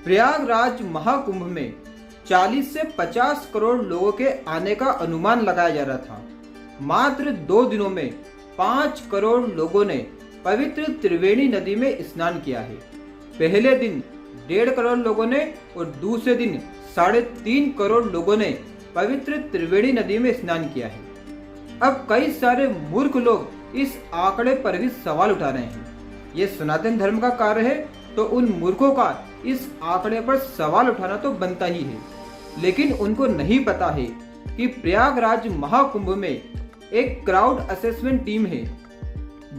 प्रयागराज महाकुंभ में 40 से 50 करोड़ लोगों के आने का अनुमान लगाया जा रहा था। मात्र 2 दिनों में 5 करोड़ लोगों ने पवित्र त्रिवेणी नदी में स्नान किया है। पहले दिन 1.5 करोड़ लोगों ने और दूसरे दिन 3.5 करोड़ लोगों ने पवित्र त्रिवेणी नदी में स्नान किया है। अब कई सारे मूर्ख लोग इस आंकड़े पर भी सवाल उठा रहे हैं। ये सनातन धर्म का कार्य है तो उन मूर्खों का इस आंकड़े पर सवाल उठाना तो बनता ही है, लेकिन उनको नहीं पता है कि प्रयागराज महाकुंभ में एक क्राउड असेसमेंट टीम है।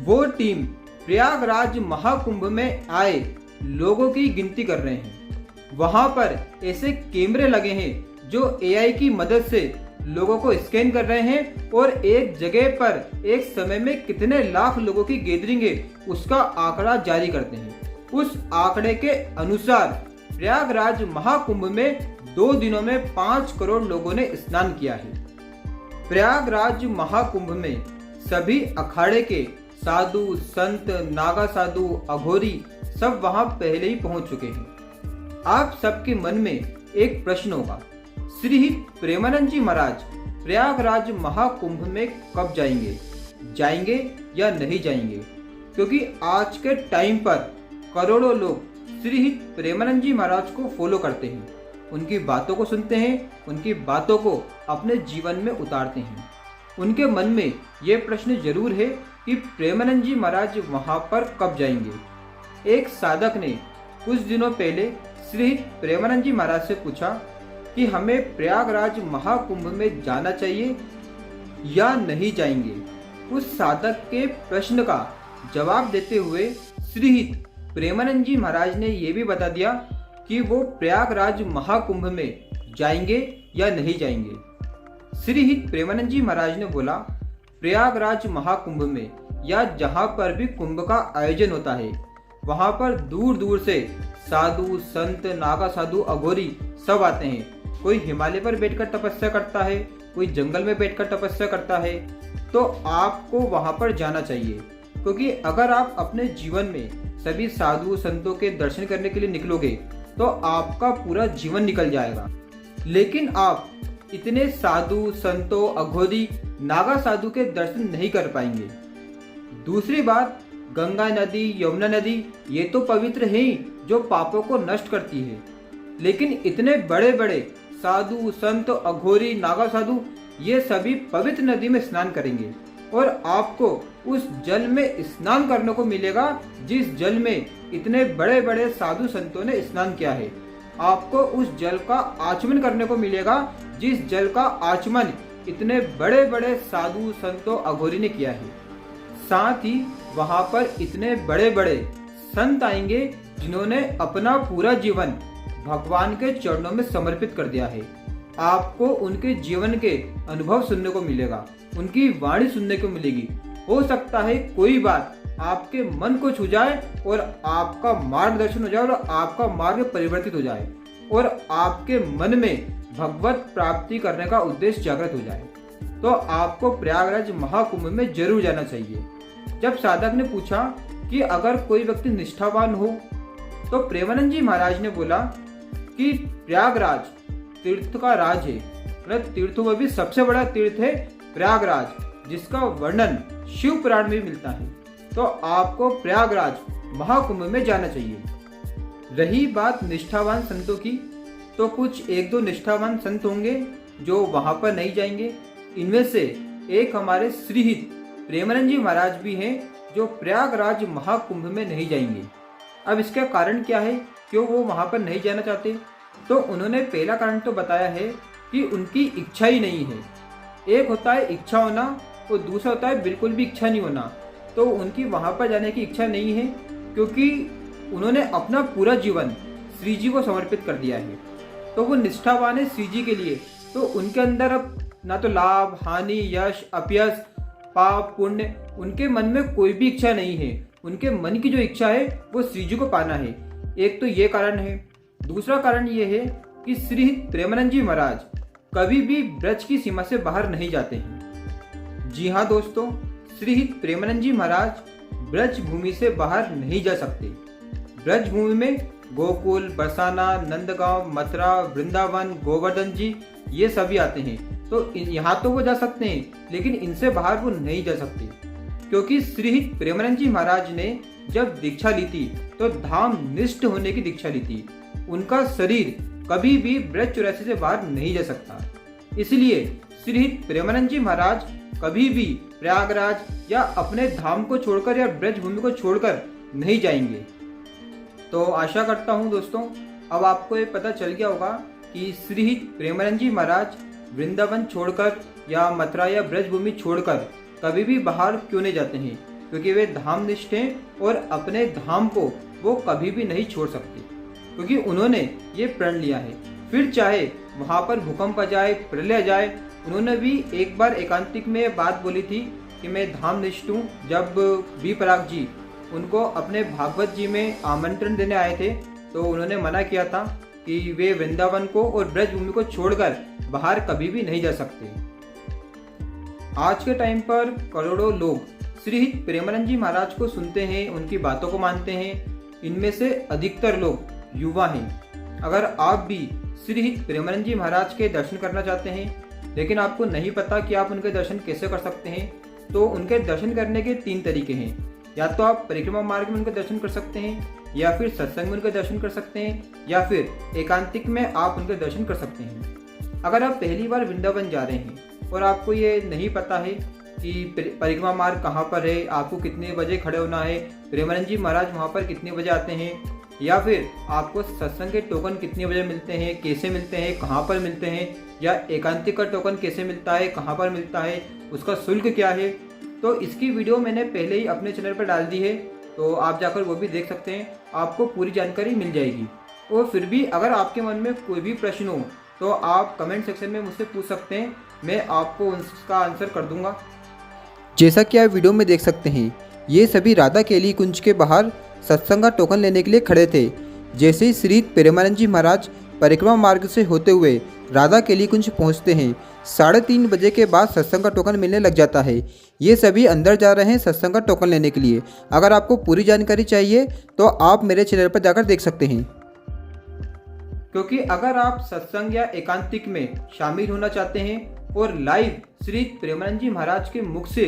वो टीम प्रयागराज महाकुंभ में आए लोगों की गिनती कर रहे हैं। वहां पर ऐसे कैमरे लगे हैं जो AI की मदद से लोगों को स्कैन कर रहे हैं और एक जगह पर एक समय में कितने लाख लोगों की गैदरिंग है उसका आंकड़ा जारी करते हैं। उस आंकड़े के अनुसार प्रयागराज महाकुंभ में 2 दिनों में 5 करोड़ लोगों ने स्नान किया है। प्रयागराज महाकुंभ में सभी अखाड़े के साधु, संत, नागा साधु, अघोरी सब वहां पहले ही पहुंच चुके हैं। आप सबके मन में एक प्रश्न होगा, श्री प्रेमानंद जी महाराज प्रयागराज महाकुंभ में कब जाएंगे या नहीं जाएंगे? क्योंकि आज के टाइम पर करोड़ों लोग श्री प्रेमानंद जी महाराज को फॉलो करते हैं, उनकी बातों को सुनते हैं, उनकी बातों को अपने जीवन में उतारते हैं। उनके मन में ये प्रश्न जरूर है कि प्रेमानंद जी महाराज वहां पर कब जाएंगे। एक साधक ने कुछ दिनों पहले श्री प्रेमानंद जी महाराज से पूछा कि हमें प्रयागराज महाकुंभ में जाना चाहिए या नहीं जाएंगे। उस साधक के प्रश्न का जवाब देते हुए श्री प्रेमानंद जी महाराज ने यह भी बता दिया कि वो प्रयागराज महाकुंभ में जाएंगे या नहीं जाएंगे। श्री प्रेमानंद जी महाराज ने बोला, प्रयागराज महाकुंभ में या जहाँ पर भी कुंभ का आयोजन होता है वहाँ पर दूर दूर से साधु, संत, नागा साधु, अघोरी सब आते हैं। कोई हिमालय पर बैठकर तपस्या करता है, कोई जंगल में बैठकर तपस्या करता है। तो आपको वहाँ पर जाना चाहिए, क्योंकि अगर आप अपने जीवन में सभी साधु संतों के दर्शन करने के लिए निकलोगे तो आपका पूरा जीवन निकल जाएगा। लेकिन आप इतने साधु, संतों, अघोरी, नागा साधु के दर्शन नहीं कर पाएंगे। दूसरी बात, गंगा नदी, यमुना नदी ये तो पवित्र है ही, जो पापों को नष्ट करती है। लेकिन इतने बड़े बड़े साधु, संत, अघोरी, नागा साधु ये सभी पवित्र नदी में स्नान करेंगे और आपको उस जल में स्नान करने को मिलेगा जिस जल में इतने बड़े बड़े साधु संतों ने स्नान किया है। आपको उस जल का आचमन करने को मिलेगा जिस जल का आचमन इतने बड़े बड़े साधु, संतों, अघोरी ने किया है। साथ ही वहां पर इतने बड़े बड़े संत आएंगे जिन्होंने अपना पूरा जीवन भगवान के चरणों में समर्पित कर दिया है। आपको उनके जीवन के अनुभव सुनने को मिलेगा, उनकी वाणी सुनने को मिलेगी। हो सकता है कोई बात आपके मन को छू जाए और आपका मार्गदर्शन हो जाए और आपका मार्ग परिवर्तित हो जाए और आपके मन में भगवत प्राप्ति करने का उद्देश्य जागृत हो जाए। तो आपको प्रयागराज महाकुंभ में जरूर जाना चाहिए। जब साधक ने पूछा कि अगर कोई व्यक्ति निष्ठावान हो, तो प्रेमानंद जी महाराज ने बोला कि प्रयागराज तीर्थ का राज है, मतलब तीर्थों में भी सबसे बड़ा तीर्थ है प्रयागराज, जिसका वर्णन शिव पुराण में मिलता है। तो आपको प्रयागराज महाकुंभ में जाना चाहिए। रही बात निष्ठावान संतों की, तो कुछ 1-2 निष्ठावान संत होंगे जो वहां पर नहीं जाएंगे। इनमें से एक हमारे श्रीहित प्रेमानंद जी महाराज भी हैं जो प्रयागराज महाकुंभ में नहीं जाएंगे। अब इसका कारण क्या है, क्यों वो वहां पर नहीं जाना चाहते? तो उन्होंने पहला कारण तो बताया है कि उनकी इच्छा ही नहीं है। एक होता है इच्छा होना और दूसरा होता है बिल्कुल भी इच्छा नहीं होना। तो उनकी वहां पर जाने की इच्छा नहीं है क्योंकि उन्होंने अपना पूरा जीवन श्री जी को समर्पित कर दिया है। तो वो निष्ठावान है श्री जी के लिए, तो उनके अंदर अब ना तो लाभ, हानि, यश, अपयश, पाप, पुण्य, उनके मन में कोई भी इच्छा नहीं है। उनके मन की जो इच्छा है वो श्री जी को पाना है। एक तो ये कारण है। दूसरा कारण ये है कि श्री प्रेमानंद जी महाराज कभी भी ब्रज की सीमा से बाहर नहीं जाते हैं। जी हाँ दोस्तों, श्री प्रेमानंद जी महाराज ब्रज भूमि से बाहर नहीं जा सकते। ब्रज भूमि में गोकुल, बरसाना, नंदगांव, मथुरा, वृंदावन, गोवर्धन जी, ये सभी आते हैं। तो यहाँ तो वो जा सकते हैं, लेकिन इनसे बाहर वो नहीं जा सकते, क्योंकि श्रीहित प्रेमानंद जी महाराज ने जब दीक्षा ली थी तो धाम निष्ठ होने की दीक्षा ली थी। उनका शरीर कभी भी ब्रज 84 से बाहर नहीं जा सकता। इसलिए श्रीहित प्रेमानंद जी महाराज कभी भी प्रयागराज या अपने धाम को छोड़कर या ब्रज भूमि को छोड़कर नहीं जाएंगे। तो आशा करता हूँ दोस्तों, अब आपको ये पता चल गया होगा कि श्रीहित प्रेमानंद जी महाराज वृंदावन छोड़कर या मथुरा या ब्रज भूमि छोड़कर कभी भी बाहर क्यों नहीं जाते हैं, क्योंकि वे धाम निष्ठ हैं और अपने धाम को वो कभी भी नहीं छोड़ सकते, क्योंकि उन्होंने ये प्रण लिया है। फिर चाहे वहाँ पर भूकंप आ जाए, प्रलय आ जाए, उन्होंने भी एक बार एकांतिक में बात बोली थी कि मैं धाम निष्ठ हूँ। जब बी पराग जी उनको अपने भागवत जी में आमंत्रण देने आए थे तो उन्होंने मना किया था कि वे वृंदावन को और ब्रज भूमि को छोड़कर बाहर कभी भी नहीं जा सकते। आज के टाइम पर करोड़ों लोग श्रीहित प्रेमानंद जी महाराज को सुनते हैं, उनकी बातों को मानते हैं। इनमें से अधिकतर लोग युवा हैं। अगर आप भी श्रीहित प्रेमानंद जी महाराज के दर्शन करना चाहते हैं, लेकिन आपको नहीं पता कि आप उनके दर्शन कैसे कर सकते हैं, तो उनके दर्शन करने के 3 तरीके हैं। या तो आप परिक्रमा मार्ग में उनके दर्शन कर सकते हैं, या फिर सत्संग में उनके दर्शन कर सकते हैं, या फिर एकांतिक में आप उनके दर्शन कर सकते हैं। अगर आप पहली बार वृंदावन जा रहे हैं और आपको ये नहीं पता है कि परिक्रमा मार्ग कहाँ पर है, आपको कितने बजे खड़े होना है, प्रेमानंद जी महाराज वहाँ पर कितने बजे आते हैं, या फिर आपको सत्संग के टोकन कितने बजे मिलते हैं, कैसे मिलते हैं, कहाँ पर मिलते हैं, या एकांतिक का टोकन कैसे मिलता है, कहाँ पर मिलता है, उसका शुल्क क्या है, तो इसकी वीडियो मैंने पहले ही अपने चैनल पर डाल दी है, तो आप जाकर वो भी देख सकते हैं। आपको पूरी जानकारी मिल जाएगी। और फिर भी अगर आपके मन में कोई भी प्रश्न हो तो आप कमेंट सेक्शन में मुझसे पूछ सकते हैं, मैं आपको उसका आंसर कर दूंगा। जैसा कि आप वीडियो में देख सकते हैं, ये सभी राधा केली कुंज के बाहर सत्संग का टोकन लेने के लिए खड़े थे। जैसे ही श्रीहित प्रेमानंद जी महाराज परिक्रमा मार्ग से होते हुए राधा केली कुंज पहुँचते हैं, 3:30 बजे के बाद सत्संग का टोकन मिलने लग जाता है। ये सभी अंदर जा रहे हैं सत्संग का टोकन लेने के लिए। अगर आपको पूरी जानकारी चाहिए तो आप मेरे चैनल पर जाकर देख सकते हैं, क्योंकि अगर आप सत्संग या एकांतिक में शामिल होना चाहते हैं और लाइव श्रीहित प्रेमानंद जी महाराज के मुख से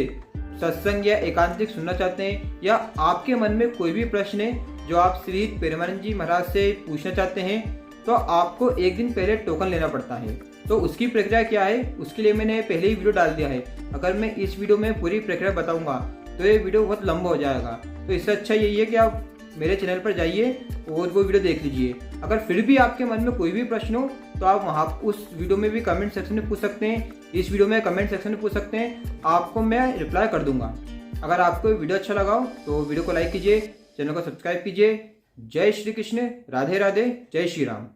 सत्संग या एकांतिक सुनना चाहते हैं, या आपके मन में कोई भी प्रश्न है जो आप श्रीहित प्रेमानंद जी महाराज से पूछना चाहते हैं, तो आपको एक दिन पहले टोकन लेना पड़ता है। तो उसकी प्रक्रिया क्या है, उसके लिए मैंने पहले ही वीडियो डाल दिया है। अगर मैं इस वीडियो में पूरी प्रक्रिया बताऊंगा तो ये वीडियो बहुत लंबा हो जाएगा। तो इससे अच्छा यही है कि आप मेरे चैनल पर जाइए और वो वीडियो देख लीजिए। अगर फिर भी आपके मन में कोई भी प्रश्न हो तो आप वहाँ उस वीडियो में भी कमेंट सेक्शन में पूछ सकते हैं, इस वीडियो में कमेंट सेक्शन में पूछ सकते हैं, आपको मैं रिप्लाई कर दूंगा। अगर आपको वीडियो अच्छा लगा हो तो वीडियो को लाइक कीजिए, चैनल को सब्सक्राइब कीजिए। जय श्री कृष्ण, राधे राधे, जय श्री राम।